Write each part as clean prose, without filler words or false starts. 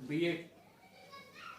BA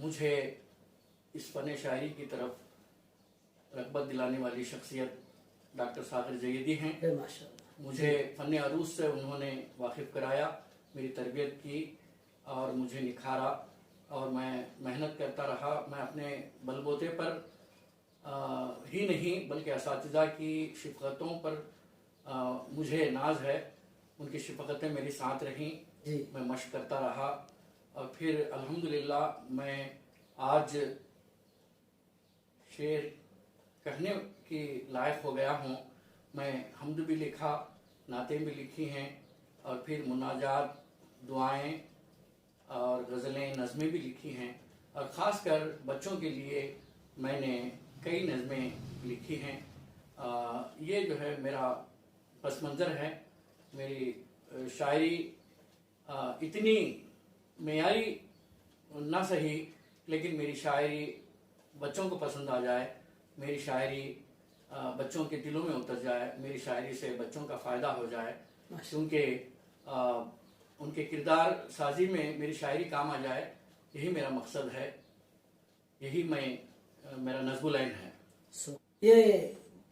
مجھے اس فن شاعری کی طرف رغبت دلانے والی شخصیت ڈاکٹر ثاقب زیدی ہیں. مجھے فن عروض سے انہوں نے واقف کرایا، میری تربیت کی اور مجھے نکھارا، اور میں محنت کرتا رہا. میں اپنے بل بوتے پر ہی نہیں بلکہ اساتذہ کی شفقتوں پر مجھے ناز ہے. ان کی شفقتیں میری ساتھ رہیں. میں مشق کرتا رہا اور پھر الحمدللہ میں آج شعر کہنے کی لائق ہو گیا ہوں. میں حمد بھی لکھا، نعتیں بھی لکھی ہیں، اور پھر مناجات، دعائیں اور غزلیں، نظمیں بھی لکھی ہیں، اور خاص کر بچوں کے لیے میں نے کئی نظمیں لکھی ہیں. یہ جو ہے میرا پس منظر ہے. میری شاعری اتنی معیاری نہ صحیح، لیکن میری شاعری بچوں کو پسند آ جائے، میری شاعری بچوں کے دلوں میں اتر جائے، میری شاعری سے بچوں کا فائدہ ہو جائے، کیونکہ ان کے کردار سازی میں میری شاعری کام آ جائے. یہی میرا مقصد ہے، یہی میرا نظم العین ہے. یہ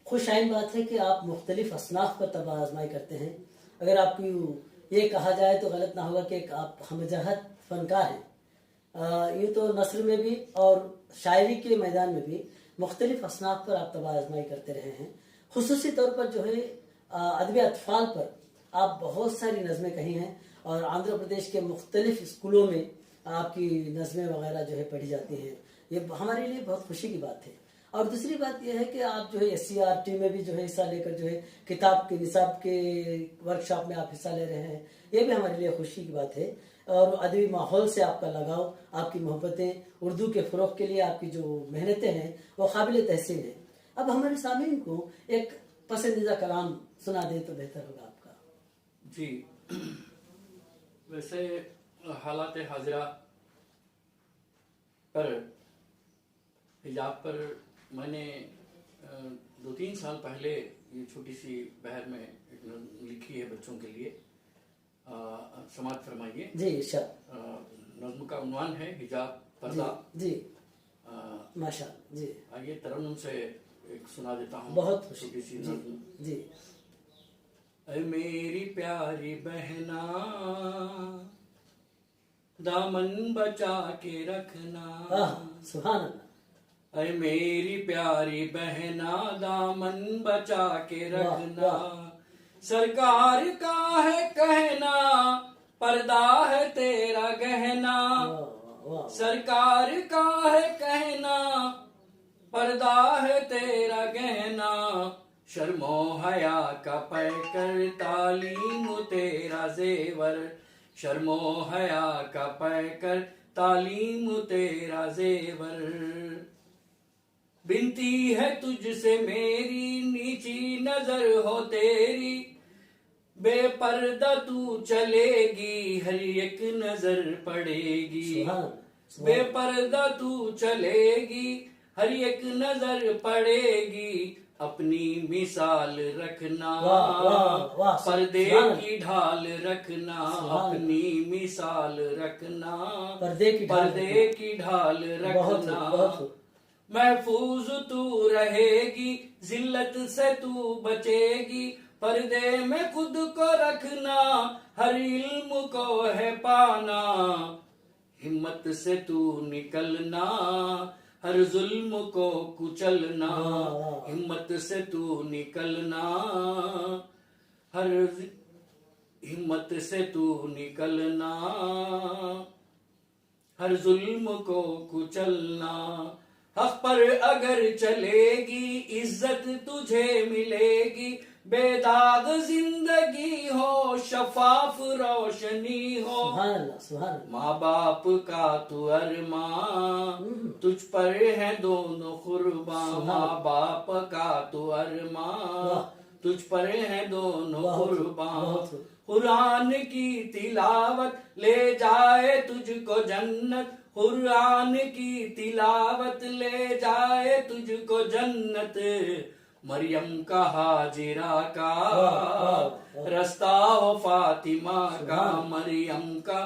خوش آئند بات ہے کہ آپ مختلف اصناف پر طبع آزمائی کرتے ہیں. اگر آپ کو یہ کہا جائے تو غلط نہ ہوگا کہ آپ ہم جہت فنکار ہیں. یہ تو نثر میں بھی اور شاعری کے میدان میں بھی مختلف اصناف پر آپ طبع آزمائی کرتے رہے ہیں. خصوصی طور پر جو ہے ادب اطفال پر آپ بہت ساری نظمیں کہی ہیں، اور آندھرا پردیش کے مختلف اسکولوں میں آپ کی نظمیں وغیرہ جو ہے پڑھی جاتی ہیں. یہ ہمارے لیے بہت خوشی کی بات ہے. اور دوسری بات یہ ہے کہ آپ جو ہے SCRT میں بھی جو ہے حصہ لے کر جو ہے کتاب کے نصاب کے ورکشاپ میں آپ حصہ لے رہے ہیں. یہ بھی ہمارے لیے خوشی کی بات ہے. اور ادبی ماحول سے آپ کا لگاؤ، آپ کی محبتیں، اردو کے فروغ کے لیے آپ کی جو محنتیں ہیں وہ قابل تحسین ہیں. اب ہمارے سامعین کو ایک پسندیدہ کلام سنا دیں تو بہتر ہوگا آپ کا. جی، ویسے حالات حاضرہ پر، حجاب پر میں نے 2-3 سال پہلے یہ چھوٹی سی بہر میں لکھی ہے بچوں کے لیے. سماعت فرمائیے. جی ارشاد. نظم کا عنوان ہے حجاب پردہ. جی ماشاء اللہ. جی آئیے ترنم سے ایک سنا دیتا ہوں. بہت خوشی. چھوٹی سی نظم. جی. اے میری پیاری بہنا دامن بچا کے رکھنا. سبحان اللہ. اے میری پیاری بہنا دامن بچا کے رکھنا. سرکار کا ہے کہنا پردہ ہے تیرا گہنا. سرکار کا ہے کہنا پردہ ہے تیرا گہنا. شرم و حیا کا پیکر تعلیم تیرا زیور. شرم و حیا کا پیکر تعلیم تیرا زیور. بنتی ہے تجھ سے میری نیچی نظر ہو تیری. بے پردہ تو چلے گی ہر ایک نظر پڑے گی. بے پردہ تو چلے گی ہر ایک نظر پڑے گی. اپنی مثال رکھنا پردے کی ڈھال رکھنا. اپنی مثال رکھنا پردے کی ڈھال رکھنا. محفوظ تو رہے گی ذلت سے تو بچے گی. پردے میں خود کو رکھنا ہر علم کو ہے پانا. ہمت سے تو نکلنا ہر ظلم کو کچلنا. ہمت سے تو نکلنا ہمت سے تو نکلنا ہر ظلم کو کچلنا. حق پر اگر چلے گی عزت تجھے ملے گی. بے داغ زندگی ہو شفاف روشنی ہو. ماں باپ کا تو ارماں تجھ پر ہے دونوں قرباں. ماں باپ کا تو ارماں تجھ پر ہے دونوں قرباں. قرآن کی تلاوت لے جائے تجھ کو جنت. قرآن کی تلاوت لے جائے تجھ کو جنت. مریم کا حاجرہ کا رستہ و فاطمہ کا. مریم کا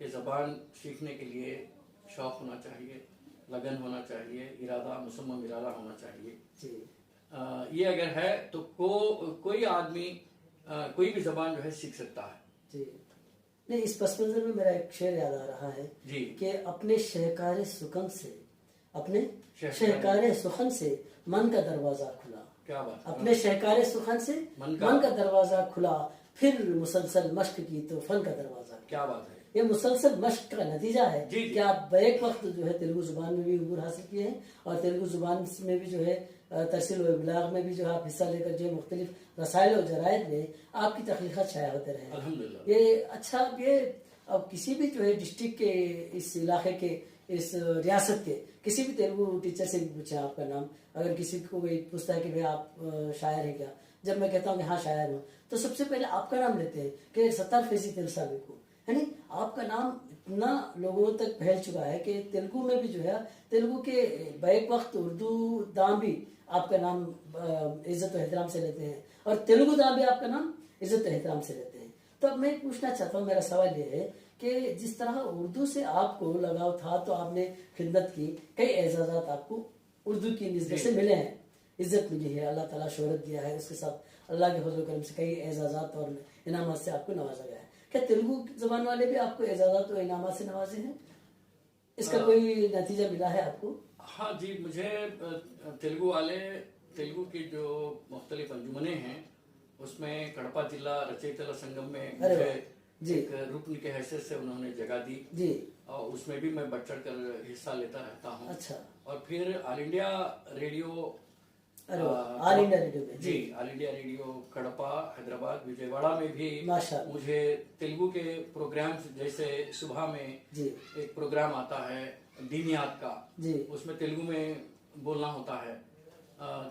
کہ زبان سیکھنے کے لیے شوق ہونا چاہیے، لگن ہونا چاہیے، ارادہ، مصمم ارادہ ہونا چاہیے. یہ اگر ہے تو کوئی آدمی کوئی بھی زبان جو ہے سیکھ سکتا ہے. جی نہیں، اس پس منظر میں میرا ایک شعر یاد آ رہا ہے کہ اپنے شہکار سخن سے، اپنے شہکار سخن سے من کا دروازہ کھلا. کیا بات، اپنے شہکار سخن سے من کا دروازہ کھلا، پھر مسلسل مشق کی تو فن کا دروازہ. کیا بات ہے. یہ مسلسل مشق کا نتیجہ ہے کہ آپ بیک وقت جو ہے تیلگو زبان میں بھی عبور حاصل کیے ہیں، اور تیلگو زبان میں بھی جو ہے ترسیل و ابلاغ میں بھی جو ہے آپ حصہ لے کر جو مختلف رسائل و جرائد میں آپ کی تخلیقات شائع ہوتے رہے ہیں. الحمدللہ. یہ اچھا، یہ اب کسی بھی جو ہے ڈسٹرکٹ کے، اس علاقے کے، اس ریاست کے کسی بھی تیلگو ٹیچر سے بھی پوچھیں آپ کا نام، اگر کسی کو کوئی پوچھتا ہے کہ بھائی آپ شاعر ہیں کیا، جب میں کہتا ہوں کہ ہاں شاعر ہوں، تو سب سے پہلے آپ کا نام لیتے ہیں کہ ستار فیضی تیلساوی کو. یعنی آپ کا نام اتنا لوگوں تک پھیل چکا ہے کہ تیلگو میں بھی جو ہے، تیلگو کے بیک وقت اردو داں بھی آپ کا نام عزت و احترام سے لیتے ہیں، اور تیلگو داں بھی آپ کا نام عزت و احترام سے لیتے ہیں. تو اب میں پوچھنا چاہتا ہوں، میرا سوال یہ ہے کہ جس طرح اردو سے آپ کو لگاؤ تھا تو آپ نے خدمت کی، کئی اعزازات آپ کو اردو کی نسبت سے ملے ہیں، عزت ملی ہے، اللہ تعالیٰ شہرت دیا ہے، اس کے ساتھ اللہ کے فضل و کرم سے کئی اعزازات اور انعامات سے آپ کو نوازا گیا ہے. کیا تیلگو زبان والے بھی آپ کو اعزازات و انعامات سے نوازے ہیں؟ اس کا کوئی نتیجہ ملا ہے آپ کو؟ ہاں جی، مجھے تیلگو کی جو مختلف انجمنیں ہیں اس میں کڑپا ضلع رچیتلا سنگم میں مجھے ایک رکن کے حیثیت سے انہوں نے جگہ دی، اور اس میں بھی میں بڑھ چڑھ کر حصہ لیتا رہتا ہوں. اچھا. اور پھر آل انڈیا ریڈیو جی، آل انڈیا ریڈیو کڑپا، حیدرآباد، وجے واڑہ میں بھی مجھے تیلگو کے پروگرامز، جیسے صبح میں ایک پروگرام آتا ہے دینیات کا، اس میں تیلگو میں بولنا ہوتا ہے.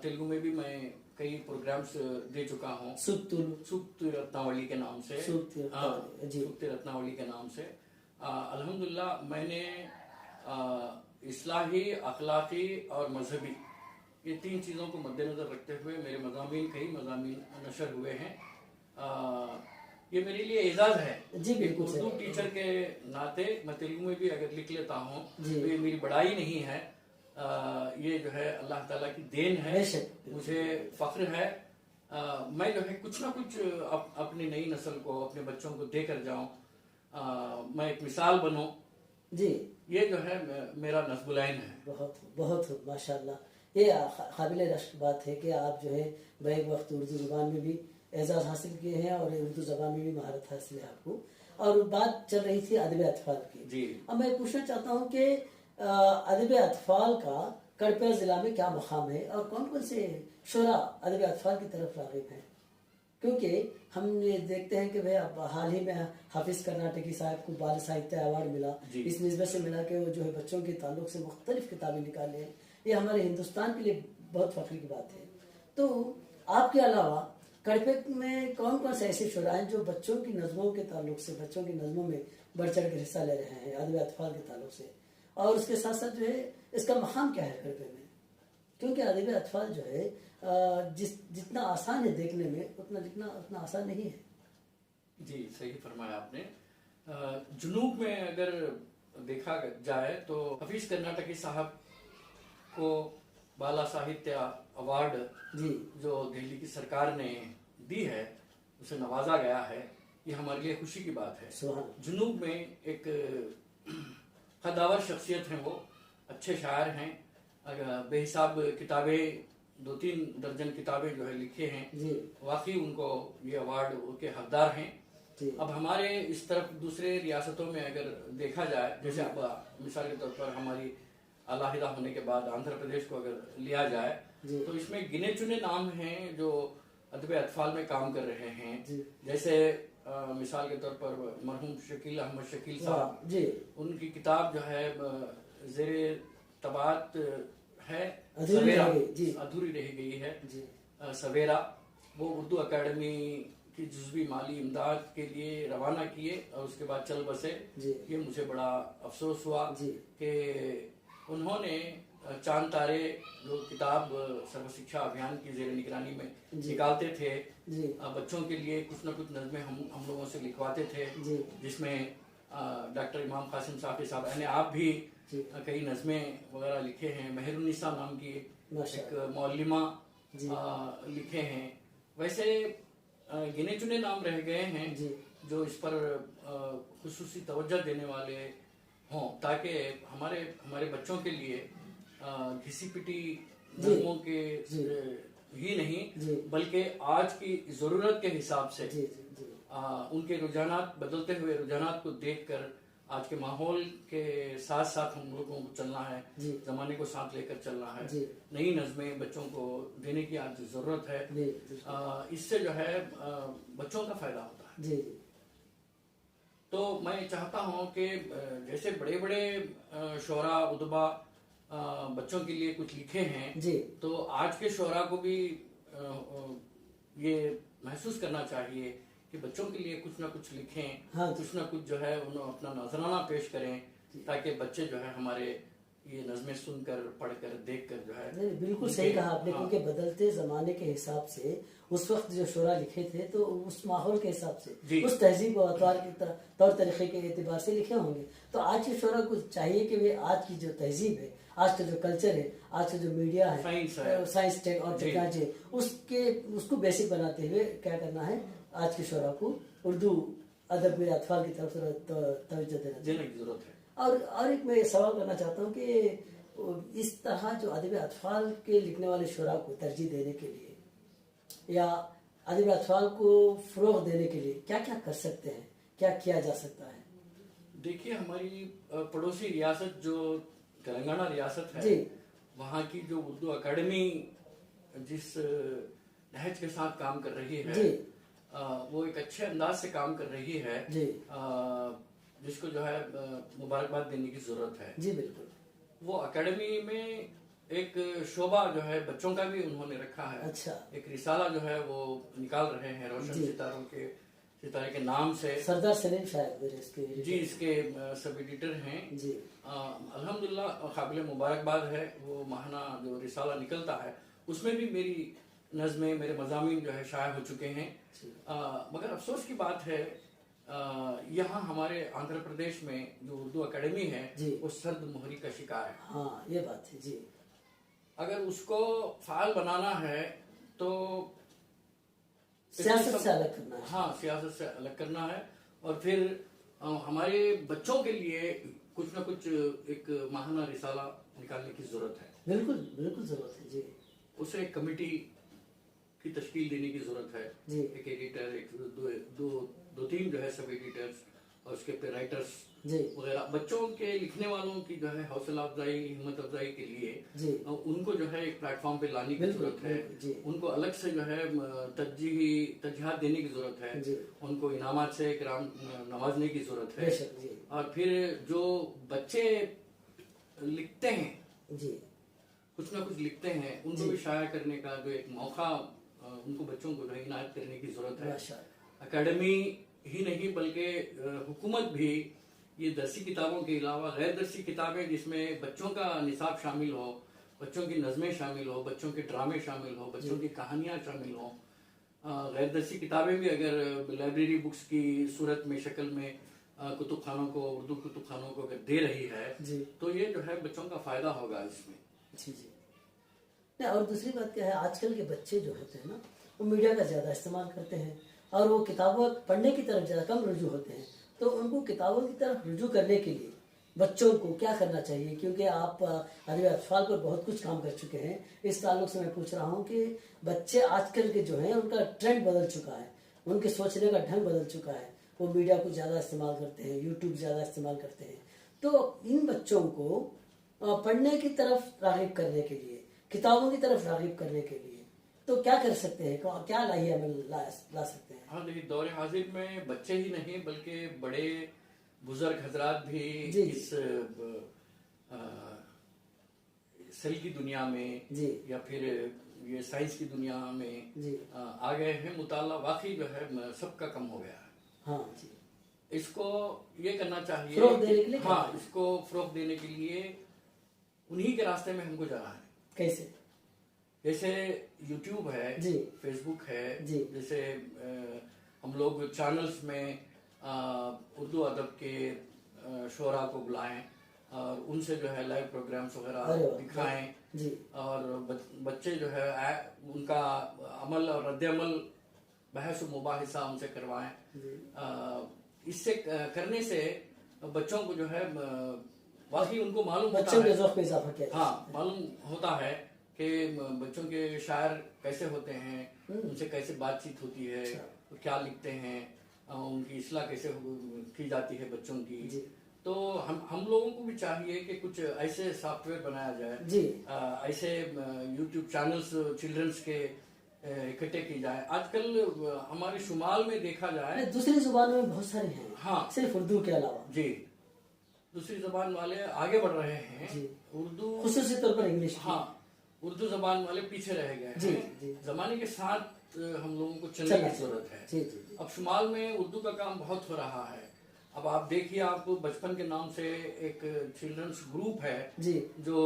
تیلگو میں بھی میں کئی پروگرامز دے چکا ہوں، سوکتی رتناولی کے نام سے. سوکتی رتناولی کے نام سے الحمدللہ میں نے اصلاحی، اخلاقی اور مذہبی، یہ تین چیزوں کو مد نظر رکھتے ہوئے میرے کئی مضامین نشر ہوئے ہیں. یہ میرے لیے اعزاز ہے. اردو ٹیچر کے ناطے میں تیلگو میں بھی اگر لکھ لیتا ہوں تو یہ میری بڑائی نہیں ہے، یہ جو ہے اللہ تعالیٰ کی دین ہے. مجھے فخر ہے، میں جو ہے کچھ نہ کچھ اپنی نئی نسل کو، اپنے بچوں کو دے کر جاؤں، میں ایک مثال بنوں. یہ جو ہے میرا نصب العین ہے. بہت بہت ماشاءاللہ. یہ قابل رشک بات ہے کہ آپ جو ہے بیک وقت اردو زبان میں بھی اعزاز حاصل کیے ہیں، اور اردو زبان میں بھی مہارت حاصل ہے آپ کو. اور بات چل رہی تھی ادب اطفال کی. اب میں پوچھنا چاہتا ہوں کہ ادب اطفال کا کڑپا ضلع میں کیا مقام ہے، اور کون کون سے شعراء ادب اطفال کی طرف راغب ہیں؟ کیونکہ ہم یہ دیکھتے ہیں کہ اب حال ہی میں حافظ کرناٹکی صاحب کو بال ساہتیہ ایوارڈ ملا، اس نسبت سے ملا کہ وہ جو ہے بچوں کے تعلق سے مختلف کتابیں نکالے ہیں. یہ ہمارے ہندوستان کے لیے بہت فخر کی بات ہے. تو آپ کے علاوہ کڑپے میں کون کون سے ایسے شعراء ہیں جو بچوں کی نظموں کے تعلق سے، بچوں کی نظموں میں بڑھ چڑھ کر حصہ لے رہے ہیں ادب اطفال کے تعلق سے، اور اس کے ساتھ ساتھ جو ہے اس کا مقام کیا ہے کڑپے میں؟ کیونکہ ادب اطفال جو ہے جتنا آسان ہے دیکھنے میں، اتنا لکھنا اتنا آسان نہیں ہے. جی صحیح فرمایا آپ نے. جنوب میں اگر دیکھا جائے تو حفیظ کرناٹکی صاحب کو بالا ساہتیہ ایوارڈ جو دہلی کی سرکار نے دی ہے، اسے نوازا گیا ہے. یہ ہمارے لیے خوشی کی بات ہے. جنوب میں ایک قداور شخصیت ہیں، وہ اچھے شاعر ہیں، بے حساب کتابیں، 2-3 درجن کتابیں جو ہے لکھے ہیں. واقعی ان کو یہ ایوارڈ کے حقدار ہیں. اب ہمارے اس طرف دوسرے ریاستوں میں اگر دیکھا جائے، جیسے اب مثال کے طور پر ہماری علیحدہ ہونے کے بعد آندھرا پردیش کو اگر لیا جائے تو اس میں گنے چنے نام ہیں جو ادب اطفال میں کام کر رہے ہیں. جیسے مثال کے طور پر مرحوم شکیل احمد شکیل صاحب، ان کی کتاب جو ہے زیر طباعت ہے، ادھوری رہ گئی ہے، سویرا. وہ اردو اکیڈمی کی جزوی مالی امداد کے لیے روانہ کیے اور اس کے بعد چل بسے. یہ مجھے بڑا افسوس ہوا کہ انہوں نے چاند تارے جو کتاب سرو شکشا ابھیان کی زیر نگرانی میں نکالتے تھے، بچوں کے لیے کچھ نہ کچھ نظمیں ہم لوگوں سے لکھواتے تھے، جس میں ڈاکٹر امام قاسم صافی صاحب نے آپ بھی کئی نظمیں وغیرہ لکھے ہیں. مہر النساء نام کی ایک معلمہ لکھے ہیں. ویسے گنے چنے نام رہ گئے ہیں جو اس پر خصوصی توجہ دینے والے ہوں تاکہ ہمارے بچوں کے لیے گھسی پٹی نظموں کے ہی نہیں بلکہ آج کی ضرورت کے حساب سے ان کے رجحانات بدلتے ہوئے رجحانات کو دیکھ کر آج کے ماحول کے ساتھ ساتھ ہم لوگوں کو چلنا ہے, زمانے کو ساتھ لے کر چلنا ہے. نئی نظمیں بچوں کو دینے کی آج ضرورت ہے. اس سے جو ہے بچوں کا فائدہ ہوتا ہے. تو میں چاہتا ہوں کہ جیسے بڑے بڑے شعراء ادبا بچوں کے لیے کچھ لکھے ہیں تو آج کے شعراء کو بھی یہ محسوس کرنا چاہیے کہ بچوں کے لیے کچھ نہ کچھ لکھیں, کچھ نہ کچھ جو ہے انہوں اپنا نذرانہ پیش کریں تاکہ بچے جو ہے ہمارے یہ نظمیں سن کر پڑھ کر دیکھ کر جو ہے. بالکل صحیح کہا آپ نے, کیونکہ بدلتے زمانے کے حساب سے اس وقت جو شعراء لکھے تھے تو اس ماحول کے حساب سے اس تہذیب و اطوار کے طور طریقے کے اعتبار سے لکھے ہوں گے. تو آج کے شعراء کو چاہیے کہ وہ آج کی جو تہذیب ہے, آج کا جو کلچر ہے, آج کا جو میڈیا ہے, سائنس اور ٹیکنالوجی اس کو بیسک بناتے ہوئے کیا کرنا ہے, آج کے شعراء کو اردو ادب میں اطفال کی طرف توجہ دینے کی ضرورت ہے. اور ایک میں سوال کرنا چاہتا ہوں کہ اس طرح جو ادب اطفال کے لکھنے والے شعراء کو ترجیح دینے کے لیے یا ادب اطفال کو فروغ دینے کے لیے کیا کیا کر سکتے ہیں, کیا کیا جا سکتا ہے؟ دیکھیے ہماری پڑوسی ریاست جو تلنگانہ ریاست ہے وہاں کی جو اردو اکیڈمی جس نہج کے ساتھ کام کر رہی ہے وہ ایک اچھے انداز سے کام کر رہی ہے جس کو جو ہے مبارکباد دینے کی ضرورت ہے. بالکل. وہ اکیڈمی میں ایک شعبہ جو ہے بچوں کا بھی انہوں نے رکھا ہے. ایک رسالہ جو ہے وہ نکال رہے ہیں روشن ستارے کے نام سے. سردار سلیم شاید اس کے سب ایڈیٹر ہیں. الحمدللہ قابل مبارکباد ہے. وہ ماہانہ جو رسالہ نکلتا ہے اس میں بھی میری نظمیں, میرے مضامین جو ہے شائع ہو چکے ہیں. مگر افسوس کی بات ہے یہاں ہمارے آندھرا پردیش میں جو اردو اکیڈمی ہے وہ سرد مہری کا شکار ہے. یہ بات ہے. اگر اس کو فعال بنانا ہے تو سیاست سے الگ کرنا ہے. سیاست سے الگ کرنا ہے اور پھر ہمارے بچوں کے لیے کچھ نہ کچھ ایک ماہانہ رسالہ نکالنے کی ضرورت ہے. بالکل بالکل ضرورت ہے. اسے ایک کمیٹی کی تشکیل دینے کی ضرورت ہے. ایک ایڈیٹر, دو تین جو ہے سب ایڈیٹرز اور اس کے پہ رائٹرز وغیرہ, بچوں کے لکھنے والوں کی جو ہے حوصلہ افزائی, ہمت افزائی کے لیے ان کو جو ہے ایک پلیٹ فارم پہ لانے کی ضرورت ہے. ان کو الگ سے جو ہے ترجیحات دینے کی ضرورت ہے. ان کو انعامات سے نوازنے کی ضرورت ہے. اور پھر جو بچے لکھتے ہیں کچھ نہ کچھ لکھتے ہیں ان کو بھی شائع کرنے کا جو ایک موقع ان کو بچوں کو جو ہے عنایت کرنے کی ضرورت ہے. اکیڈمی ہی نہیں بلکہ حکومت بھی یہ درسی کتابوں کے علاوہ غیر درسی کتابیں جس میں بچوں کا نصاب شامل ہو, بچوں کی نظمیں شامل ہو, بچوں کے ڈرامے شامل ہو, بچوں کی کہانیاں شامل ہوں, غیر درسی کتابیں بھی اگر لائبریری بکس کی صورت میں شکل میں کتب خانوں کو, اردو کتب خانوں کو اگر دے رہی ہے تو یہ جو ہے بچوں کا فائدہ ہوگا اس میں. اور دوسری بات کیا ہے, آج کل کے بچے جو ہوتے ہیں نا وہ میڈیا کا زیادہ استعمال کرتے ہیں اور وہ کتابوں پڑھنے کی طرف زیادہ کم رجوع ہوتے ہیں. تو ان کو کتابوں کی طرف رجوع کرنے کے لیے بچوں کو کیا کرنا چاہیے؟ کیونکہ آپ ادب اطفال پر بہت کچھ کام کر چکے ہیں. اس تعلق سے میں پوچھ رہا ہوں کہ بچے آج کل کے جو ہیں ان کا ٹرینڈ بدل چکا ہے, ان کے سوچنے کا ڈھنگ بدل چکا ہے. وہ میڈیا کو زیادہ استعمال کرتے ہیں, یوٹیوب زیادہ استعمال کرتے ہیں. تو ان بچوں کو پڑھنے کی طرف راغب کرنے کے لیے, کتابوں کی طرف راغب کرنے کے لیے تو کیا کر سکتے ہیں, کیا لاہی عمل لا سکتے ہیں؟ دیکھیے دور حاضر میں بچے ہی نہیں بلکہ بڑے بزرگ حضرات بھی اس سیل کی دنیا میں یا پھر یہ سائنس کی دنیا میں آ گئے ہیں. مطالعہ واقعی جو ہے سب کا کم ہو گیا ہے. اس کو یہ کرنا چاہیے, اس کو فروغ دینے کے لیے انہی کے راستے میں ہم کو جانا ہے. کیسے؟ جیسے یوٹیوب ہے, فیس بک ہے, جیسے ہم لوگ چینلز میں اردو ادب کے شعراء کو بلائیں اور ان سے جو ہے لائیو پروگرامز وغیرہ دکھائیں اور بچے جو ہے ان کا عمل اور رد عمل بحث و مباحثہ ان سے کروائیں. اس سے کرنے سے بچوں کو جو ہے واقعی ان کو معلوم ہوتا ہے, ہاں معلوم ہوتا ہے کہ بچوں کے شاعر کیسے ہوتے ہیں, ان سے کیسے بات چیت ہوتی ہے, کیا لکھتے ہیں, ان کی اصلاح کیسے کی جاتی ہے بچوں کی. تو ہم لوگوں کو بھی چاہیے کہ کچھ ایسے سافٹ ویئر بنایا جائے, ایسے یوٹیوب چینلز چلڈرنس کے اکٹھے کی جائے. آج کل ہمارے شمال میں دیکھا جائے دوسری زبانوں میں بہت سارے ہیں, ہاں صرف اردو کے علاوہ. جی, دوسری زبان والے آگے بڑھ رہے ہیں, اردو خصوصی طور پر انگلش, ہاں اردو زبان والے پیچھے رہ گئے ہیں. زمانے کے ساتھ ہم لوگوں کو چلنے کی ضرورت ہے. اب شمال میں اردو کا کام بہت ہو رہا ہے. اب آپ دیکھیے, آپ کو بچپن کے نام سے ایک چلڈرنس گروپ ہے جو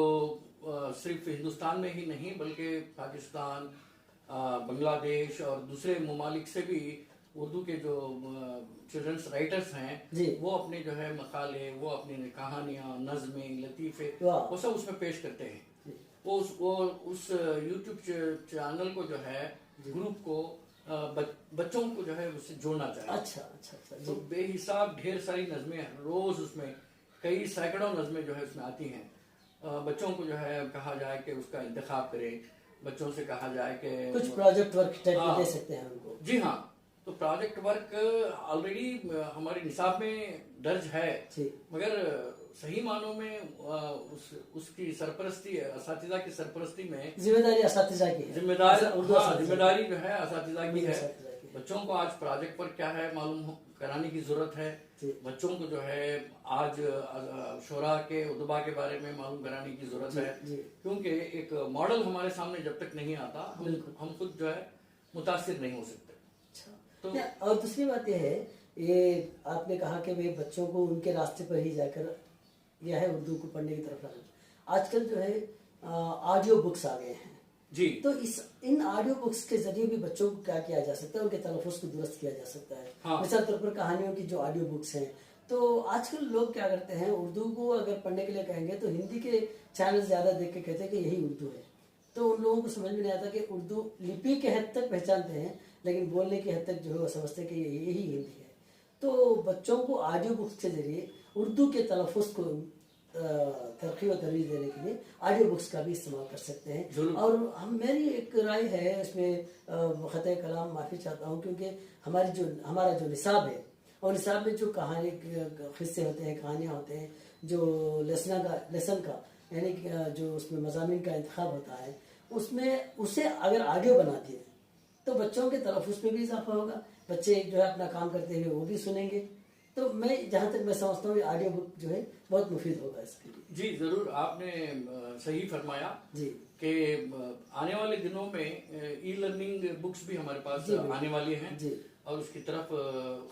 صرف ہندوستان میں ہی نہیں بلکہ پاکستان, بنگلہ دیش اور دوسرے ممالک سے بھی اردو کے جو چلڈرنس رائٹرز ہیں وہ اپنے جو ہے مقالے, وہ اپنی کہانیاں, نظمیں, لطیفے وہ سب اس میں پیش کرتے ہیں. وہ اس یوٹیوب چینل کو جو ہے گروپ کو بچوں کو جو ہے اس سے جوڑنا چاہیے. اچھا. تو بے حساب ڈھیر ساری نظمیں روز اس میں کئی سینکڑوں نظمیں جو ہے اس میں آتی ہیں. بچوں کو جو ہے کہا جائے کہ اس کا انتخاب کریں, بچوں سے کہا جائے کہ کچھ پروجیکٹ ورک دے سکتے ہیں ان کو. جی ہاں, تو پروجیکٹ ورک آلریڈی ہمارے نصاب میں درج ہے, مگر صحیح معنوں میں اس کی سرپرستی, اساتذہ کی سرپرستی میں ذمہ داری اساتذہ کی ہے, ذمہ داری جو ہے اساتذہ کی ہے. بچوں کو آج پروجیکٹ پر کیا ہے معلوم کرانے کی ضرورت ہے. بچوں کو جو ہے آج شعراء کے, ادباء کے بارے میں معلوم کرانے کی ضرورت ہے, کیونکہ ایک ماڈل ہمارے سامنے جب تک نہیں آتا ہم خود جو ہے متاثر نہیں ہو سکتے. اور دوسری بات یہ ہے, یہ آپ نے کہا کہ بچوں کو ان کے راستے پر ہی جا کر یہ ہے اردو کو پڑھنے کی طرف لانا. آج کل جو ہے آڈیو بکس آ گئے ہیں تو ان آڈیو بکس کے ذریعے بھی بچوں کو کیا کیا جا سکتا ہے, ان کے تلفظ کو درست کیا جا سکتا ہے. مثال طور پر کہانیوں کی جو آڈیو بکس ہیں, تو آج کل لوگ کیا کرتے ہیں, اردو کو اگر پڑھنے کے لیے کہیں گے تو ہندی کے چینل زیادہ دیکھ کے کہتے ہیں کہ یہی اردو ہے. تو ان لوگوں کو سمجھ میں نہیں آتا کہ اردو لپی کے حد تک پہچانتے ہیں لیکن بولنے کی حد تک جو ہے وہ سمجھتے ہیں کہ یہی ہندی ہے. تو بچوں کو آڈیو بکس کے ذریعے اردو کے تلفظ کو ترقی و ترویج دینے کے لیے آڈیو بکس کا بھی استعمال کر سکتے ہیں. اور میری ایک رائے ہے اس میں, خطۂ کلام معافی چاہتا ہوں, کیونکہ ہمارا جو نصاب ہے اور نصاب میں جو کہانی قصے ہوتے ہیں, کہانیاں ہوتے ہیں, جو لیسن کا یعنی جو اس میں مضامین کا انتخاب ہوتا ہے, اس میں اسے اگر آڈیو بنا دیے تو بچوں کے تلفظ میں بھی اضافہ ہوگا, بچے جو ہے اپنا کام کرتے ہوئے وہ بھی سنیں گے. تو میں جہاں تک میں سمجھتا ہوں آڈیو بک جو ہے بہت مفید ہوگا اس کے لیے. جی ضرور, آپ نے صحیح فرمایا کہ آنے والے دنوں میں ای لرننگ بکس بھی ہمارے پاس آنے والی ہیں اور اس کی طرف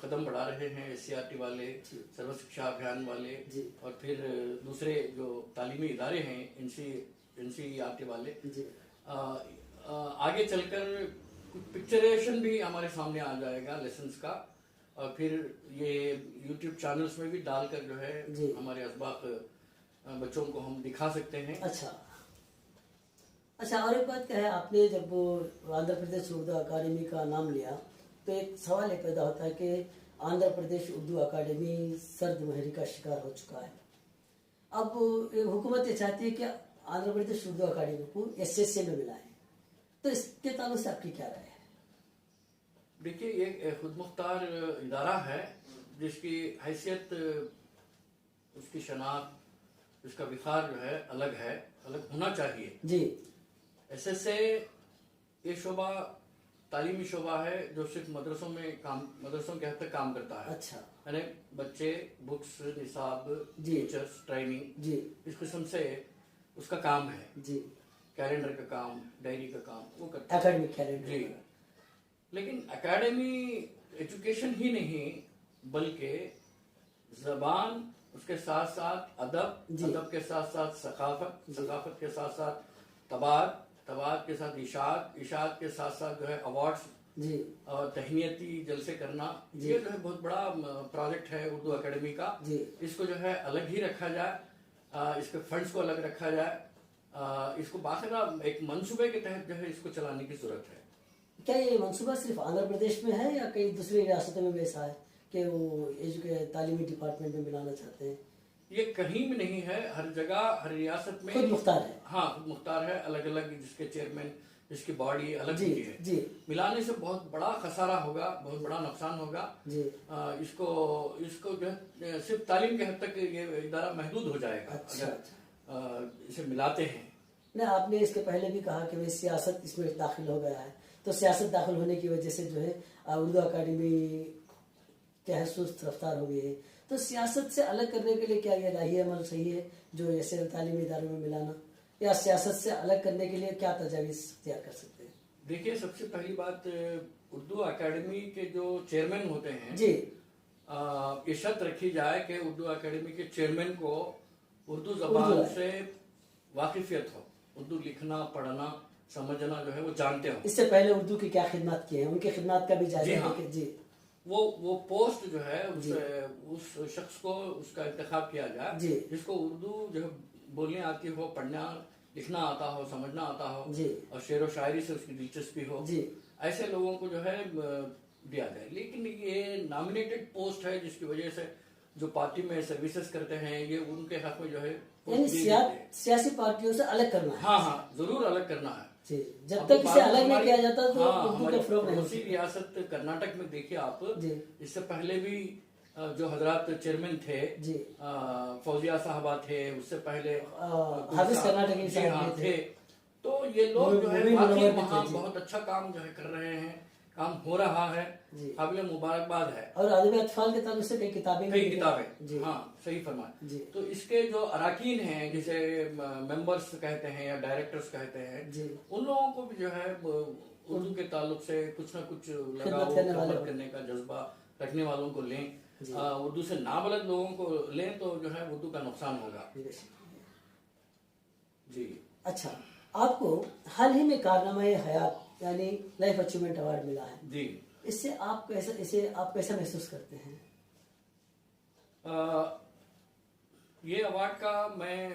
قدم بڑھا رہے ہیں SCRT والے, سرو شکشا ابھیان والے, اور پھر دوسرے جو تعلیمی ادارے ہیں NCERT والے. آگے چل کر پکچریشن بھی ہمارے سامنے آ جائے گا لیسنز کا, اور پھر یہ یوٹیوب چینلز میں بھی ڈال کر جو ہے ہمارے اسباق بچوں کو ہم دکھا سکتے ہیں. اچھا اور ایک بات کیا ہے, آپ نے جب آندھرا پردیش اردو اکیڈمی کا نام لیا تو ایک سوال یہ پیدا ہوتا ہے کہ آندھرا پردیش اردو اکیڈمی سرد مہری کا شکار ہو چکا ہے. اب حکومت یہ چاہتی ہے کہ آندھرا پردیش اردو اکیڈمی کو SSA میں ملائیں, تو اس کے تعلق سے آپ کی کیا رائے ہے؟ دیکھیے, یہ خود مختار ادارہ ہے جس کی حیثیت, اس کی شناخت, اس کا وقار جو ہے الگ ہونا چاہیے. SSA یہ شعبہ تعلیمی شعبہ ہے جو صرف مدرسوں کے حد تک کام کرتا ہے. یعنی بچے, بکس, نصاب, ٹیچرز, ٹریننگ, اس قسم سے اس کا کام ہے. کیلنڈر کا کام, ڈائری کا کام وہ کرتا ہے, اکیڈمک کیلنڈر. لیکن اکیڈمی ایجوکیشن ہی نہیں بلکہ زبان, اس کے ساتھ ساتھ ادب کے ساتھ ساتھ ثقافت کے ساتھ ساتھ طباعت کے ساتھ اشاعت کے ساتھ ساتھ جو ہے ایوارڈز جی اور تہنیتی جلسے کرنا، یہ جو ہے بہت بڑا پروجیکٹ ہے اردو اکیڈمی کا. جی اس کو جو ہے الگ ہی رکھا جائے، اس کے فنڈز کو الگ رکھا جائے، اس کو باقاعدہ ایک منصوبے کے تحت جو ہے اس کو چلانے کی ضرورت ہے. کیا یہ منصوبہ صرف آندھرا پردیش میں ہے یا کئی دوسری ریاستوں میں بھی ایسا ہے کہ وہ تعلیمی ڈپارٹمنٹ میں ملانا چاہتے ہیں؟ یہ کہیں بھی نہیں ہے، ہر جگہ ہر ریاست میں خود مختار ہے. ہاں خود مختار ہے، الگ الگ جس کے چیئرمین، جس کی باڈی الگ جی ہوتی ہے. جی ملانے سے بہت بڑا خسارہ ہوگا، بہت بڑا نقصان ہوگا. جی اس کو جو ہے صرف تعلیم کے حد تک یہ ادارہ محدود ہو جائے گا اچھا اگر اسے ملاتے ہیں. نہیں، آپ نے اس کے پہلے بھی کہا کہ سیاست اس میں داخل ہو گیا ہے، تو سیاست داخل ہونے کی وجہ سے جو ہے اردو اکیڈمی کیا ہے سست رفتار ہو گئی ہے. تو سیاست سے الگ کرنے کے لیے کیا یہ راہی عمل صحیح ہے جو ایسے تعلیمی اداروں میں ملانا، یا سیاست سے الگ کرنے کے لیے کیا تجاویز اختیار کر سکتے ہیں؟ دیکھیے، سب سے پہلی بات، اردو اکیڈمی کے جو چیئرمین ہوتے ہیں، جی یہ شرط رکھی جائے کہ اردو اکیڈمی کے چیئرمین کو اردو زبان سے واقفیت ہو، اردو لکھنا پڑھنا سمجھنا جو ہے وہ جانتے ہو. اس سے پہلے اردو کی کیا خدمات کی ہیں، ان کی خدمات کا بھی جائزہ ہے کہ جی وہ پوسٹ جو ہے اس شخص کو اس کا انتخاب کیا جائے جس کو اردو جو ہے بولنے آتی ہو، پڑھنا لکھنا آتا ہو، سمجھنا آتا ہو، اور شعر و شاعری سے اس کی دلچسپی ہو. ایسے لوگوں کو جو ہے دیا جائے. لیکن یہ نامینیٹڈ پوسٹ ہے جس کی وجہ سے جو پارٹی میں سروسز کرتے ہیں یہ ان کے حق میں جو ہے یعنی سیاسی پارٹیوں سے الگ کرنا ہے. ہاں ضرور الگ کرنا ہے. جب تک اسے الگ نہیں کیا جاتا تو اردو کا فروغ نہیں. اسی ریاست کرناٹک میں دیکھیے آپ، اس سے پہلے بھی جو حضرات چیئرمین تھے، فوزیہ صاحبہ تھے، اس سے پہلے حافظ کرناٹکی صاحب تھے. تو یہ لوگ جو ہے واقعی وہاں بہت اچھا کام جو ہے کر رہے ہیں، کام ہو رہا ہے، قابل مبارکباد ہے. اور ادب اطفال کے تعلق سے کئی کتابیں، ہاں صحیح فرمایا. تو اس کے جو اراکین ہیں، جسے ممبرز کہتے ہیں یا ڈائریکٹرز کہتے ہیں، ان لوگوں کو بھی جو ہے اردو کے تعلق سے کچھ نہ کچھ لگاؤ خدمت کرنے کا جذبہ رکھنے والوں کو لیں. اردو سے نابلد لوگوں کو لیں تو جو ہے اردو کا نقصان ہوگا. جی اچھا، آپ کو حال ہی میں کارنامہ حیات یعنی لائف اچیومنٹ ایوارڈ ملا ہے. جی، اس سے آپ کیسا محسوس کرتے ہیں؟ یہ ایوارڈ کا میں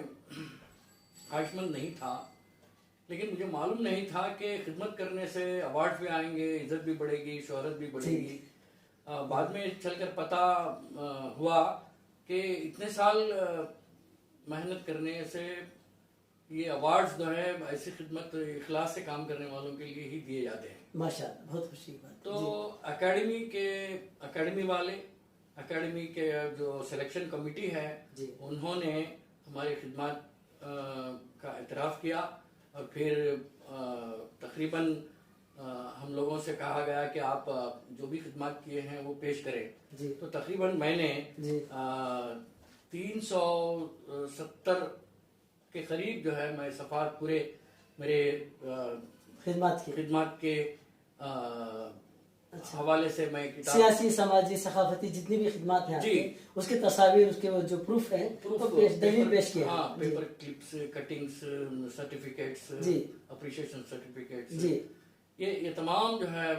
خواہشمند نہیں تھا، لیکن مجھے معلوم نہیں تھا کہ خدمت کرنے سے ایوارڈ بھی آئیں گے، عزت بھی بڑھے گی، شہرت بھی بڑھے گی. بعد میں چل کر پتہ ہوا کہ اتنے سال محنت کرنے سے یہ ایوارڈز جو ہے ایسی خدمت اخلاص سے کام کرنے والوں کے لیے ہی دیے جاتے ہیں. ماشاءاللہ، بہت خوشی کی بات. تو اکیڈمی کے جو سلیکشن کمیٹی ہے، انہوں نے ہماری خدمات کا اعتراف کیا، اور پھر تقریباً ہم لوگوں سے کہا گیا کہ آپ جو بھی خدمات کیے ہیں وہ پیش کریں. تو تقریباً میں نے 370 کے قریب جو ہے میں صفحات پورے میرے خدمات کے حوالے سے میں سیاسی، سماجی، ثقافتی جتنی بھی خدمات ہیں اس کے تصاویر، اس کے جو پروف ہیں دلیل پیش کیا. ہاں، paper clips, cuttings, certificates, appreciation certificates, یہ تمام جو ہے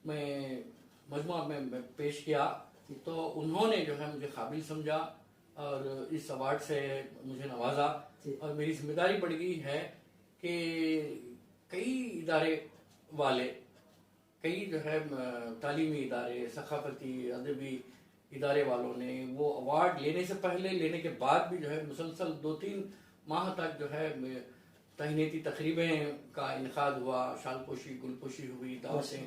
میں مجموعہ میں پیش کیا. تو انہوں نے جو ہے مجھے قابل سمجھا اور اس ایوارڈ سے مجھے نوازا. اور میری ذمہ داری بڑھ گئی ہے کہ کئی ادارے والے، کئی جو ہے تعلیمی ادارے، ثقافتی ادبی ادارے والوں نے وہ ایوارڈ لینے سے پہلے، لینے کے بعد بھی جو ہے مسلسل 2-3 ماہ تک جو ہے تہنیتی تقریبیں کا انعقاد ہوا، شال پوشی، گل پوشی ہوئی، دعوتیں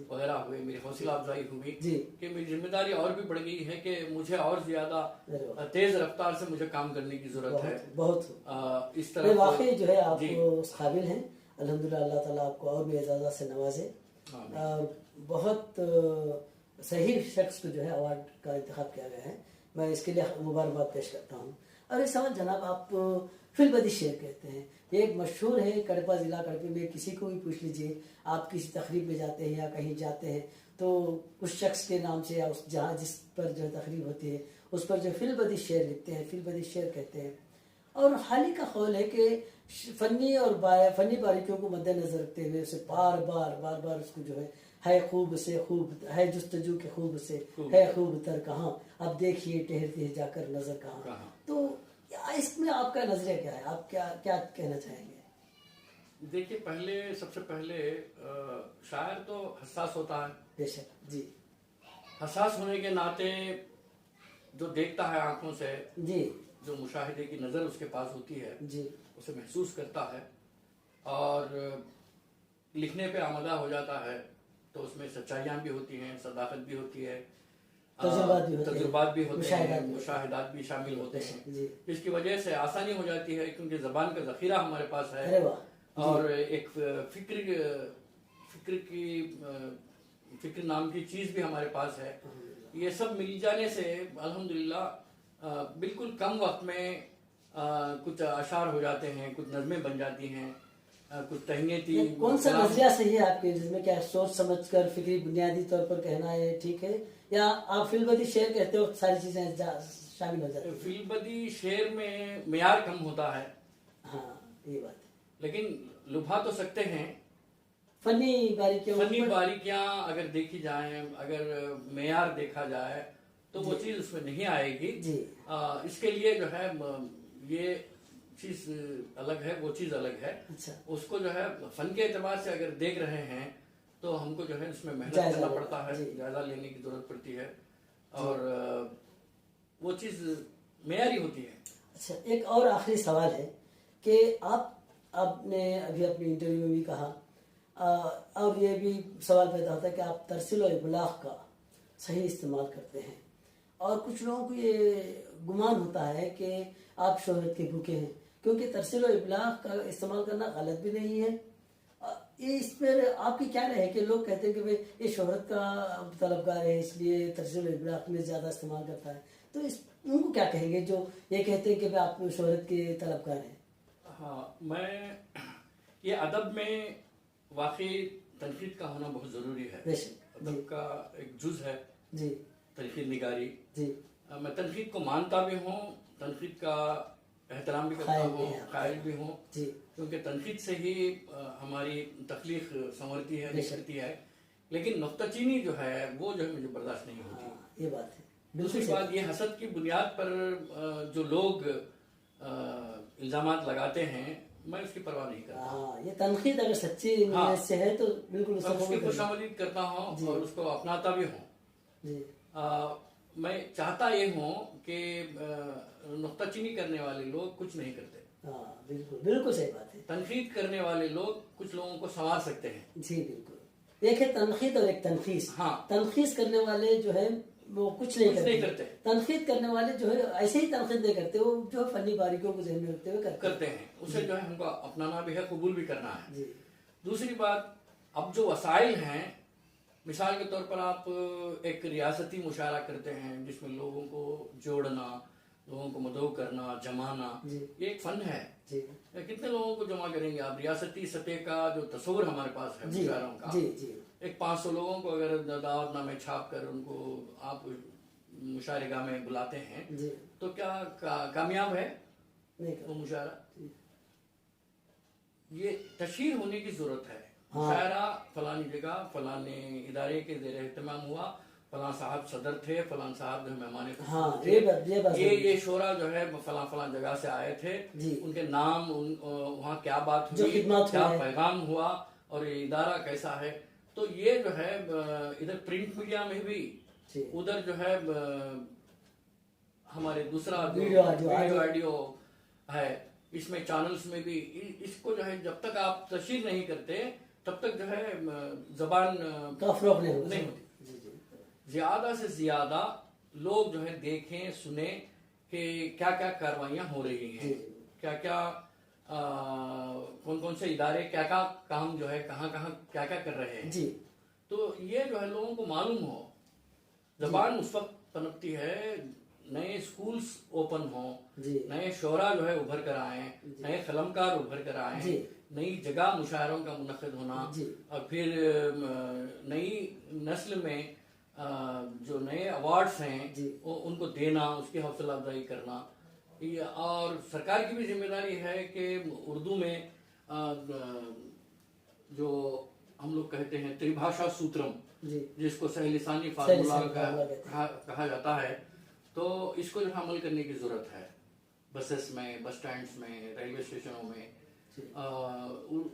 وغیرہ ہوئے، میری حوصلہ افزائی ہوئی کہ میری ذمہ داری اور بھی بڑھ گئی ہے کہ مجھے اور زیادہ تیز رفتار سے مجھے کام کرنے کی ضرورت ہے. بہت اس طرح واقعی جو ہے آپ قابل ہیں. الحمدللہ، اللہ تعالیٰ آپ کو اور بھی اعزازات سے نوازے. بہت صحیح شخص کو جو ہے ایوارڈ کا انتخاب کیا گیا ہے، میں اس کے لیے مبارکباد پیش کرتا ہوں. اور اس سوال جناب، آپ فی البدی شعر کہتے ہیں، یہ ایک مشہور ہے کڑپا ضلع کڑپے میں. کسی کو بھی پوچھ لیجئے، آپ کسی تقریب میں جاتے ہیں یا کہیں جاتے ہیں تو اس شخص کے نام سے یا اس جہاں جس پر جو تقریب ہوتی ہے اس پر جو فی البدی شعر لکھتے ہیں، فی البدی شعر کہتے ہیں. اور حال ہی کا قول ہے کہ فنی اور فنی باریکیوں کو مد نظر رکھتے ہوئے اسے بار بار اس کو جو ہے خوب سے خوب ہے جستجو کے خوب سے ہے خوب تر کہاں اب دیکھیے ٹہرتی ہے جا کر نظر کہاں. تو اس میں آپ کا نظریہ کیا ہے؟ آپ کیا کہنا چاہیں گے؟ دیکھیے سب سے پہلے شاعر تو حساس ہوتا ہے. بے شک جی. حساس ہونے کے ناطے جو دیکھتا ہے آنکھوں سے جی، جو مشاہدے کی نظر اس کے پاس ہوتی ہے جی، اسے محسوس کرتا ہے اور لکھنے پہ آمادہ ہو جاتا ہے تو اس میں سچائیاں بھی ہوتی ہیں، صداقت بھی ہوتی ہے، تجربات بھی ہوتے ہیں، مشاہدات بھی شامل ہوتے ہیں، جس کی وجہ سے آسانی ہو جاتی ہے کیونکہ زبان کا ذخیرہ ہمارے پاس ہے اور ایک فکر نام کی چیز بھی ہمارے پاس ہے. یہ سب مل جانے سے الحمدللہ بالکل کم وقت میں کچھ اشعار ہو جاتے ہیں، کچھ نظمیں بن جاتی ہیں، کچھ تہنیتی. کون سا نظریہ صحیح ہے آپ کے، جس میں کیا سوچ سمجھ کر فکری بنیادی طور پر کہنا ہے ٹھیک ہے، یا آپ فی البدی شعر کہتے ہو ساری چیزیں شامل ہو جاتی ہیں؟ فی البدی شعر میں معیار کم ہوتا ہے. ہاں یہ بات ہے، لیکن لبھا تو سکتے ہیں. فنی باریکیاں اگر دیکھی جائیں، اگر معیار دیکھا جائے تو وہ چیز اس میں نہیں آئے گی. اس کے لیے جو ہے یہ چیز الگ ہے، وہ چیز الگ ہے. اس کو جو ہے فن کے اعتبار سے اگر دیکھ رہے ہیں تو ہم کو جو ہے اس میں محنت کرنا پڑتا ہے، جائزہ لینے کی ضرورت پڑتی ہے اور وہ چیز معیاری ہوتی ہے. اچھا، ایک اور آخری سوال ہے کہ آپ نے ابھی اپنی انٹرویو میں بھی کہا اور یہ بھی سوال پیدا ہوتا ہے کہ آپ ترسیل و ابلاغ کا صحیح استعمال کرتے ہیں، اور کچھ لوگوں کو یہ گمان ہوتا ہے کہ آپ شہرت کے بھوکے ہیں، کیونکہ ترسیل و ابلاغ کا استعمال کرنا غلط بھی نہیں ہے. اس پر آپ کی کیا رائے ہے کہ لوگ کہتے ہیں کہ بھئی یہ شہرت کا طلبگار ہے اس لیے ترسیل و ابلاغ میں زیادہ استعمال کرتا ہے، تو ان کو کیا کہیں گے جو یہ کہتے ہیں کہ آپ شہرت کے طلبگار ہیں؟ ہاں، یہ ادب میں واقعی تنقید کا ہونا بہت ضروری ہے. ادب کا ایک جز ہے تنقید نگاری. میں تنقید کو مانتا بھی ہوں، تنقید کا احترام بھی کرتا ہوں، قائل بھی ہوں، کیونکہ تنقید سے ہی ہماری تخلیق سنورتی ہے، نکھرتی ہے. لیکن نکتہ چینی جو ہے وہ جو ہے مجھے برداشت نہیں ہوتی. یہ بات ہے. دوسری بات، یہ حسد کی بنیاد پر جو لوگ الزامات لگاتے ہیں میں اس کی پرواہ نہیں کرتا. یہ تنقید اگر سچی نیت سے ہے تو بالکل اس کی خوشامدید کرتا ہوں اور اس کو اپناتا بھی ہوں. میں چاہتا یہ ہوں کہ نکتہ چینی کرنے والے لوگ کچھ نہیں کرتے. بالکل صحیح بات ہے. تنقید کرنے والے لوگ کچھ لوگوں کو سنوار سکتے ہیں. جی بالکل. ایک ہے تنقید اور ایک تنخیص. تنخیص کرنے والے جو ہے وہ کچھ نہیں کرتے. تنقید کرنے والے جو ہے ایسے ہی تنقید نہیں کرتے، وہ جو فنی باریکیوں کو ذہن میں رکھتے ہوئے کرتے ہیں. اسے جو ہے ہم کو اپنانا بھی ہے، قبول بھی کرنا ہے. دوسری بات، اب جو وسائل ہیں، مثال کے طور پر آپ ایک ریاستی مشاعرہ کرتے ہیں جس میں لوگوں کو جوڑنا، لوگوں کو مدعو کرنا، جمانا، یہ ایک فن ہے. کتنے لوگوں کو جمع کریں گے آپ؟ ریاستی سطح کا جو تصور ہمارے پاس ہے مشاعروں کا، ایک 500 لوگوں کو اگر دعوت نامے چھاپ کر ان کو آپ مشاعرے گاہ میں بلاتے ہیں تو کیا کامیاب ہے وہ مشاعرہ؟ یہ تشہیر ہونے کی ضرورت ہے. مشاعرہ فلانی جگہ فلانے ادارے کے زیر اہتمام ہوا، فلاں صاحب صدر تھے، فلاں صاحب جو مہمان خصوصی تھے، یہ شورا جو ہے فلاں جگہ سے آئے تھے، ان کے نام، وہاں کیا بات ہوئی، کیا پیغام ہوا اور یہ ادارہ کیسا ہے. تو یہ جو ہے ادھر پرنٹ میڈیا میں بھی، ادھر جو ہے ہمارے دوسرا ویڈیو آڈیو ہے، اس میں چینلز میں بھی، اس کو جو ہے جب تک آپ تشہیر نہیں کرتے تب تک جو ہے زبان نہیں ہوتی. زیادہ سے زیادہ لوگ جو ہے دیکھیں، سنیں کہ کیا کیا کاروائیاں ہو رہی ہیں، کیا کیا کون سے ادارے کیا کیا کام جو ہے کہاں کیا کیا کر رہے ہیں. تو یہ جو ہے لوگوں کو معلوم ہو. زبان اس وقت پنپتی ہے نئے سکولز اوپن ہوں، نئے شعراء جو ہے ابھر کر آئیں، نئے قلمکار ابھر کر آئیں، نئی جگہ مشاعروں کا منعقد ہونا، اور پھر نئی نسل میں جو نئے ایوارڈز ہیں ان کو دینا، اس کی حوصلہ افزائی کرنا. اور سرکار کی بھی ذمہ داری ہے کہ اردو میں جو ہم لوگ کہتے ہیں تریبھاشا سوترم، جس کو سہ لسانی فارمولا کہا جاتا ہے، تو اس کو جو ہے عمل کرنے کی ضرورت ہے، بسز میں، بس سٹینڈز میں، ریلوے اسٹیشنوں میں،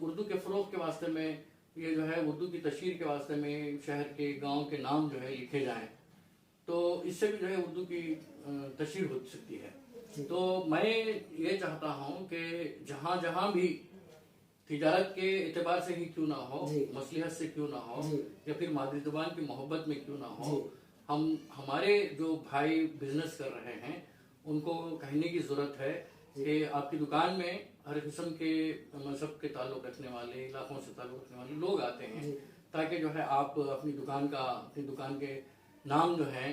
اردو کے فروغ کے واسطے میں، یہ جو ہے اردو کی تشہیر کے واسطے میں شہر کے گاؤں کے نام جو ہے لکھے جائیں، تو اس سے بھی جو ہے اردو کی تشہیر ہو سکتی ہے۔ تو میں یہ چاہتا ہوں کہ جہاں جہاں بھی تجارت کے اعتبار سے ہی کیوں نہ ہو، مصلحت سے کیوں نہ ہو، یا پھر مادری زبان کی محبت میں کیوں نہ ہو، ہمارے جو بھائی بزنس کر رہے ہیں ان کو کہنے کی ضرورت ہے کہ آپ کی دکان میں ہر قسم کے مذہب کے تعلق رکھنے والے، علاقوں سے تعلق رکھنے والے لوگ آتے ہیں، تاکہ جو ہے آپ اپنی دکان کے نام جو ہیں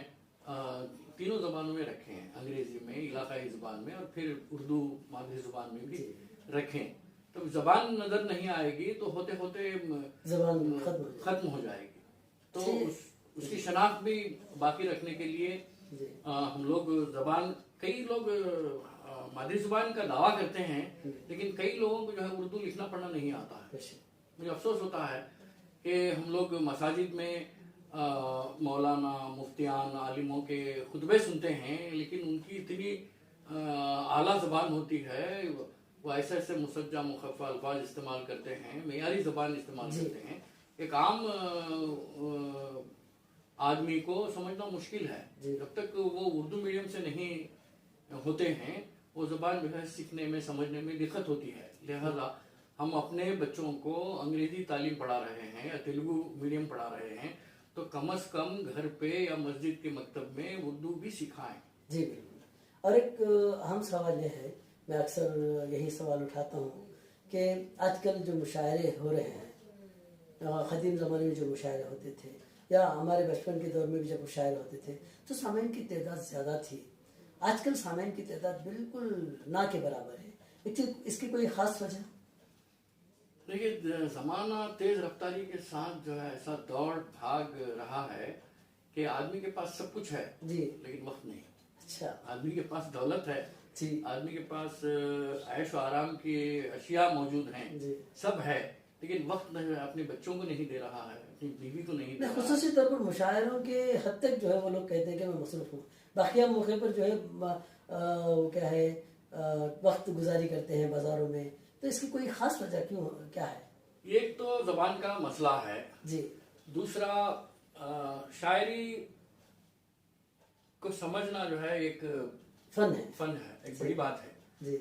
تینوں زبانوں میں رکھیں، انگریزی میں، علاقائی زبان میں، اور پھر اردو مادری زبان میں بھی رکھیں۔ تو زبان نظر نہیں آئے گی تو ہوتے ہوتے زبان ختم ہو جائے گی، تو اس کی شناخت بھی باقی رکھنے کے لیے ہم لوگ کئی لوگ مادری زبان کا دعویٰ کرتے ہیں، لیکن کئی لوگوں کو جو ہے اردو لکھنا پڑھنا نہیں آتا ہے۔ مجھے افسوس ہوتا ہے کہ ہم لوگ مساجد میں مولانا، مفتیان، عالموں کے خطبے سنتے ہیں، لیکن ان کی اتنی اعلیٰ زبان ہوتی ہے، وہ ایسے ایسے مسجع مخفف الفاظ استعمال کرتے ہیں، معیاری زبان استعمال کرتے ہیں، ایک عام آدمی کو سمجھنا مشکل ہے۔ جب تک وہ اردو میڈیم سے نہیں ہوتے ہیں، وہ زبان جو ہے سیکھنے میں، سمجھنے میں دقت ہوتی ہے۔ لہذا ہم اپنے بچوں کو انگریزی تعلیم پڑھا رہے ہیں یا تیلگو میڈیم پڑھا رہے ہیں، تو کم از کم گھر پہ یا مسجد کے مکتب میں اردو بھی سکھائیں۔ جی بالکل۔ اور ایک اہم سوال یہ ہے، میں اکثر یہی سوال اٹھاتا ہوں کہ آج کل جو مشاعرے ہو رہے ہیں، قدیم زمانے میں جو مشاعرے ہوتے تھے یا ہمارے بچپن کے دور میں بھی جب مشاعرے ہوتے تھے تو سامعین کی تعداد زیادہ تھی، آج کل سامعین کی تعداد بالکل نہ کے برابر ہے، اس کی کوئی خاص وجہ؟ دیکھیے، زمانہ تیز رفتاری کے ساتھ جو ہے ایسا دوڑ بھاگ رہا ہے کہ آدمی کے پاس سب کچھ ہے لیکن وقت نہیں۔ اچھا، آدمی کے پاس دولت ہے، آدمی کے پاس عیش و آرام کی اشیاء موجود ہیں، سب ہے، لیکن وقت اپنے بچوں کو نہیں دے رہا ہے، اپنی بیوی کو نہیں دے رہا ہے۔ خصوصی طور پر مشاعروں کے حد تک جو ہے وہ لوگ کہتے ہیں کہ میں مصروف ہوں، باقیہ موقع پر جو ہے کیا ہے وقت گزاری کرتے ہیں بازاروں میں، تو اس کی کوئی خاص وجہ کیا ہے؟ ایک تو زبان کا مسئلہ ہے، دوسرا شاعری کو سمجھنا جو ہے ایک فن ہے، ایک بڑی بات ہے۔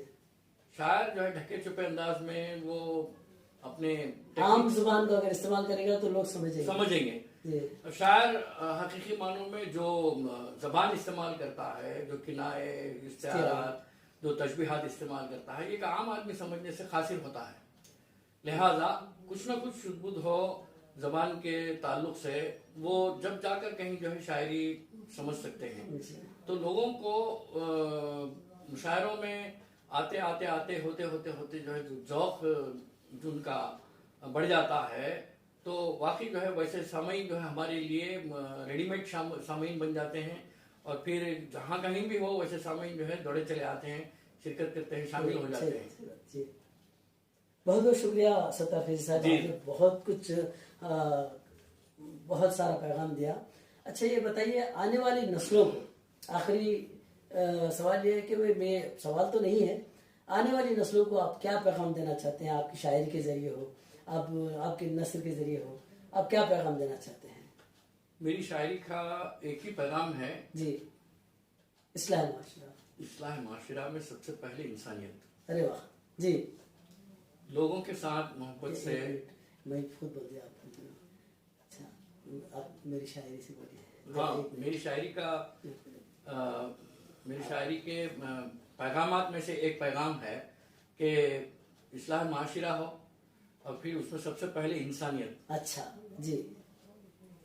شاعر جو ہے ڈھکے چھپے انداز میں وہ اپنے عام زبان کو اگر استعمال کرے گا تو لوگ سمجھیں گے۔ شاعر حقیقی معنوں میں جو زبان استعمال کرتا ہے، جو کنائے، استعارات، جو تشبیہات استعمال کرتا ہے، یہ ایک عام آدمی سمجھنے سے قاصر ہوتا ہے۔ لہذا کچھ نہ کچھ شد بدھ ہو زبان کے تعلق سے، وہ جب جا کر کہیں جو ہے شاعری سمجھ سکتے ہیں۔ تو لوگوں کو مشاعروں میں آتے ہوتے جو ہے ذوق جن کا بڑھ جاتا ہے، تو واقعی جو ہے ویسے سامعین جو ہے ہمارے لیے ریڈی میڈ سامعین بن جاتے ہیں، اور پھر جہاں کہیں بھی ہو ویسے سامعین جو ہے دوڑے چلے آتے ہیں، شرکت کرتے ہیں، شامل ہو جاتے ہیں۔ بہت بہت شکریہ ستار فیضی صاحب، آپ نے بہت کچھ بہت سارا پیغام دیا۔ اچھا یہ بتائیے، آنے والی نسلوں کو، آخری سوال یہ ہے کہ میں سوال تو نہیں ہے، آنے والی نسلوں کو آپ کیا پیغام دینا چاہتے ہیں؟ آپ کی شاعری کے ذریعے ہو، آپ کے نثر کے ذریعے ہو، آپ کیا پیغام دینا چاہتے ہیں؟ میری شاعری کا ایک ہی پیغام ہے، اصلاح معاشرہ۔ اصلاح معاشرہ میں سب سے پہلے انسانیت۔ ارے واہ، جی، لوگوں کے ساتھ محبت سے۔ میں خود بول دیا آپ کو۔ اچھا، آپ میری شاعری سے بولیے۔ ہاں، میری شاعری کے پیغامات میں سے ایک پیغام ہے کہ اصلاح معاشرہ ہو، اور پھر اس میں سب سے پہلے انسانیت۔ اچھا جی،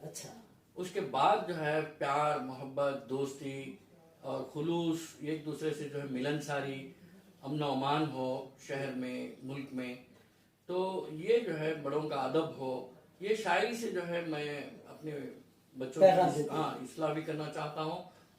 اچھا، اس کے بعد جو ہے پیار، محبت، دوستی اور خلوص، ایک دوسرے سے جو ہے ملنساری، امن و امان ہو شہر میں، ملک میں۔ تو یہ جو ہے بڑوں کا ادب ہو، یہ شاعری سے جو ہے میں اپنے بچوں کی اصلاح بھی کرنا چاہتا ہوں،